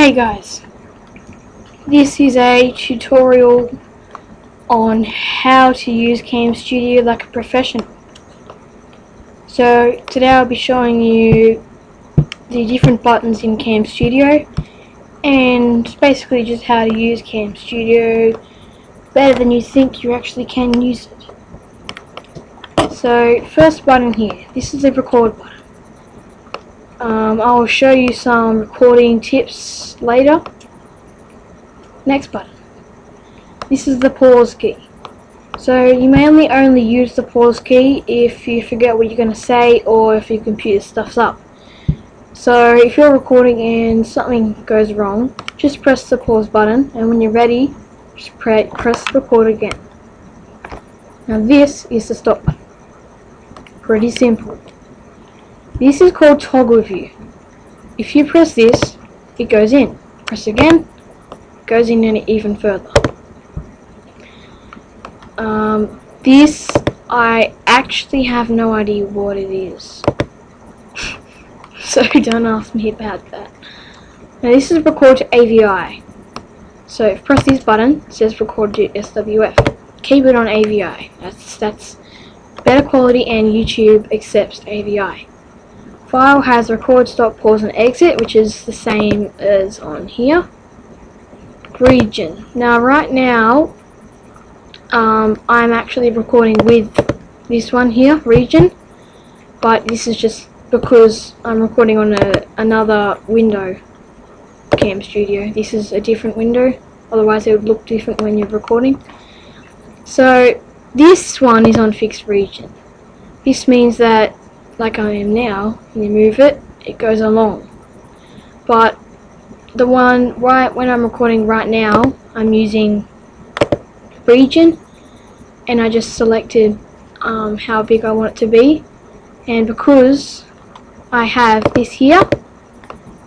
Hey guys, this is a tutorial on how to use Camstudio like a professional. So today I'll be showing you the different buttons in Camstudio and basically just how to use Camstudio better than you think you actually can use it. So first button here, this is the record button. I'll show you some recording tips later. Next button. This is the pause key. So you mainly only use the pause key if you forget what you're going to say or if your computer stuffs up. So if you're recording and something goes wrong, just press the pause button, and when you're ready, just press record again. Now this is the stop button. Pretty simple. This is called toggle view. If you press this, it goes in. Press again, it goes in and even further. This, I actually have no idea what it is. So don't ask me about that. Now this is record to AVI. So if you press this button, it says record to SWF. Keep it on AVI. That's better quality, and YouTube accepts AVI. File has record, stop, pause and exit, which is the same as on here. Region. Now right now I'm actually recording with this one here, region, but this is just because I'm recording on another window, Camstudio. This is a different window, otherwise it would look different when you're recording. So this one is on fixed region. This means that, like I am now, when you move it, it goes along. But the one right when I'm recording right now, I'm using region, and I just selected how big I want it to be, and because I have this here,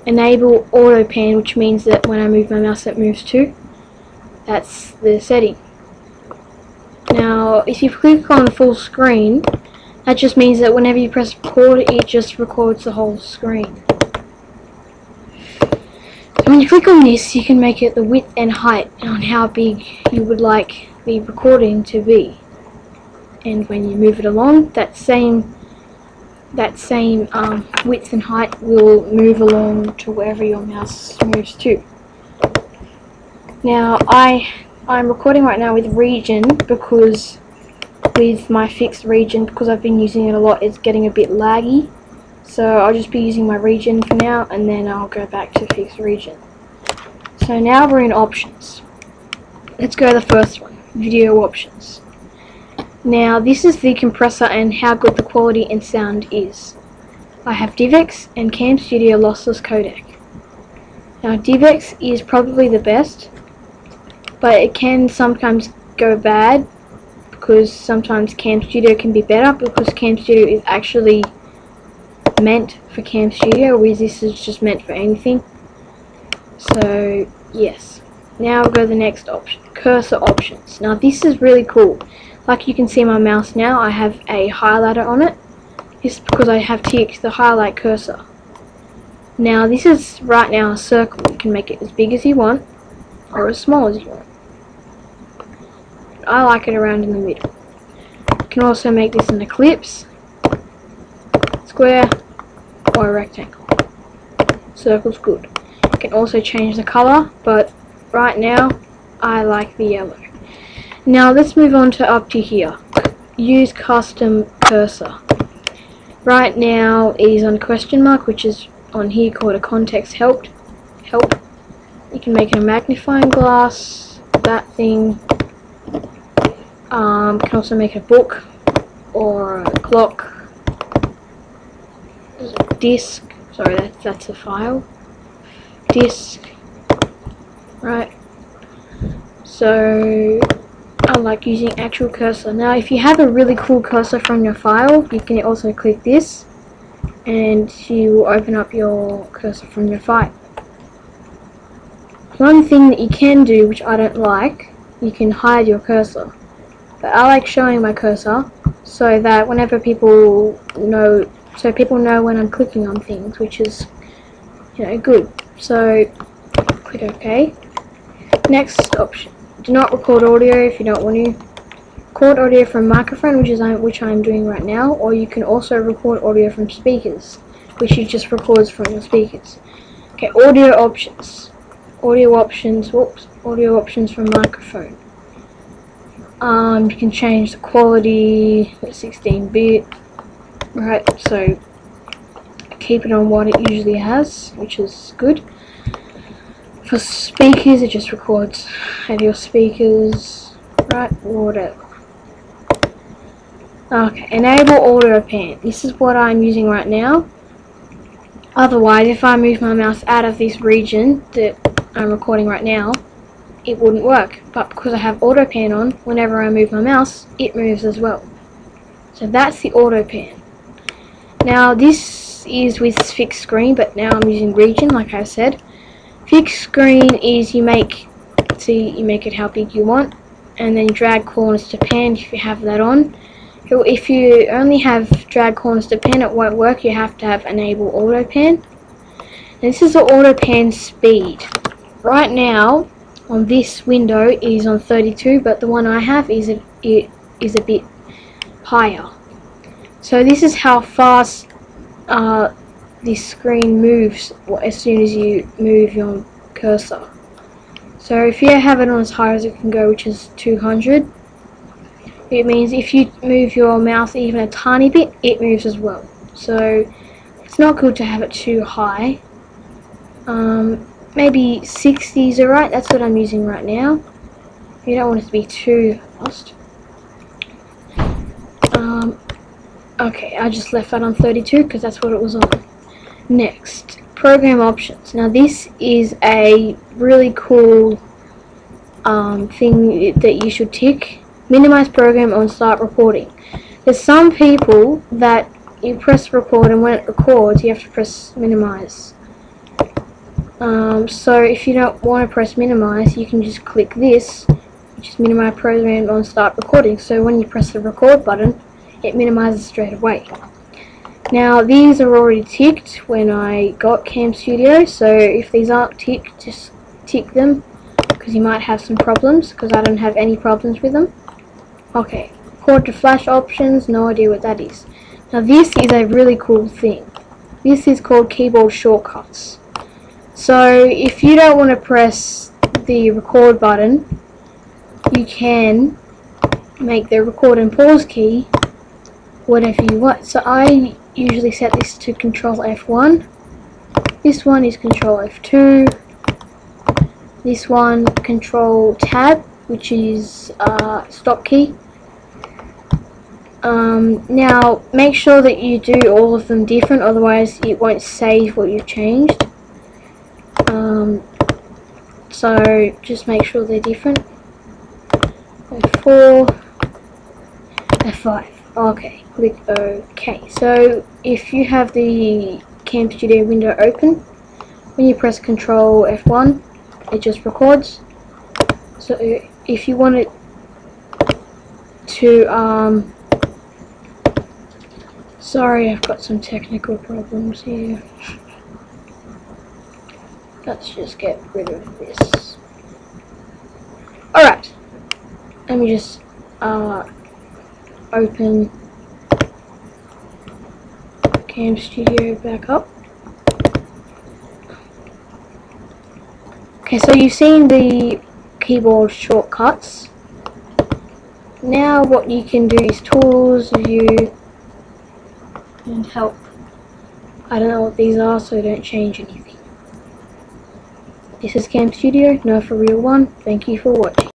enable auto pan, which means that when I move my mouse it moves too. That's the setting. Now if you click on full screen, that just means that whenever you press record, it just records the whole screen. So when you click on this, you can make it the width and height on how big you would like the recording to be. And when you move it along, that same width and height will move along to wherever your mouse moves to. Now I'm recording right now with region because with my fixed region, because I've been using it a lot, it's getting a bit laggy. So I'll just be using my region for now, and then I'll go back to fixed region. So now we're in options. Let's go to the first one, video options. Now this is the compressor and how good the quality and sound is. I have DivX and Camstudio lossless codec. Now DivX is probably the best, but it can sometimes go bad because sometimes Camstudio can be better, because Camstudio is actually meant for Camstudio, whereas this is just meant for anything. So yes. Now we'll go to the next option, cursor options. Now this is really cool. Like you can see my mouse now, I have a highlighter on it. This is because I have ticked the highlight cursor. Now this is right now a circle. You can make it as big as you want or as small as you want. I like it around in the middle. You can also make this an ellipse, square, or a rectangle. Circle's good. You can also change the color, but right now I like the yellow. Now let's move on to up to here. Use custom cursor. Right now it is on question mark, which is on here called a context help. You can make it a magnifying glass, that thing. You can also make it a book or a clock. Disc. Sorry, that's a file. Disc. Right. So I like using actual cursor. Now if you have a really cool cursor from your file, you can also click this and you will open up your cursor from your file. One thing that you can do, which I don't like, you can hide your cursor. But I like showing my cursor so that whenever people know when I'm clicking on things, which is, you know, good. So Click OK. Next option, do not record audio if you don't want to. Record audio from microphone, which I'm doing right now, or you can also record audio from speakers, which it just records from your speakers. Okay, audio options. Audio options from microphone. You can change the quality, 16-bit, right, so keep it on what it usually has, which is good. For speakers, it just records of your speakers, right, or whatever. Okay, enable audio pan. This is what I'm using right now. Otherwise, if I move my mouse out of this region that I'm recording right now, it wouldn't work. But because I have auto pan on, whenever I move my mouse, it moves as well. So that's the auto pan. Now this is with fixed screen, but now I'm using region, like I said. Fixed screen is you make it how big you want, and then drag corners to pan if you have that on. If you only have drag corners to pan, it won't work. You have to have enable auto pan. And this is the auto pan speed. Right now on this window is on 32, but the one I have is a bit higher. So this is how fast this screen moves as soon as you move your cursor. So if you have it on as high as it can go, which is 200, it means if you move your mouse even a tiny bit, it moves as well. So it's not good to have it too high. Maybe 60 is alright. That's what I'm using right now. You don't want it to be too fast. Okay, I just left that on 32 because that's what it was on. Next, program options. Now this is a really cool thing that you should tick. Minimize program on start recording. There's some people that you press record, and when it records you have to press minimize. So if you don't want to press minimize, you can just click this, which is minimize program on start recording. So when you press the record button, it minimizes straight away. Now these are already ticked when I got Camstudio, so if these aren't ticked, just tick them, because you might have some problems, because I don't have any problems with them. Okay, record to flash options, no idea what that is. Now this is a really cool thing. This is called keyboard shortcuts. So if you don't want to press the record button, you can make the record and pause key whatever you want. So I usually set this to Control F1. This one is Control F2. This one Control Tab, which is stop key. Now make sure that you do all of them different, otherwise it won't save what you've changed. So just make sure they're different. F4, F5. Okay, click OK. So if you have the Camstudio window open, when you press Control F1, it just records. So if you want it to sorry, I've got some technical problems here. Let's just get rid of this. Alright, let me just open Camstudio back up. Okay, so you've seen the keyboard shortcuts. Now what you can do is tools, view, and help. I don't know what these are, so don't change anything. This is Camstudio, no for real one. Thank you for watching.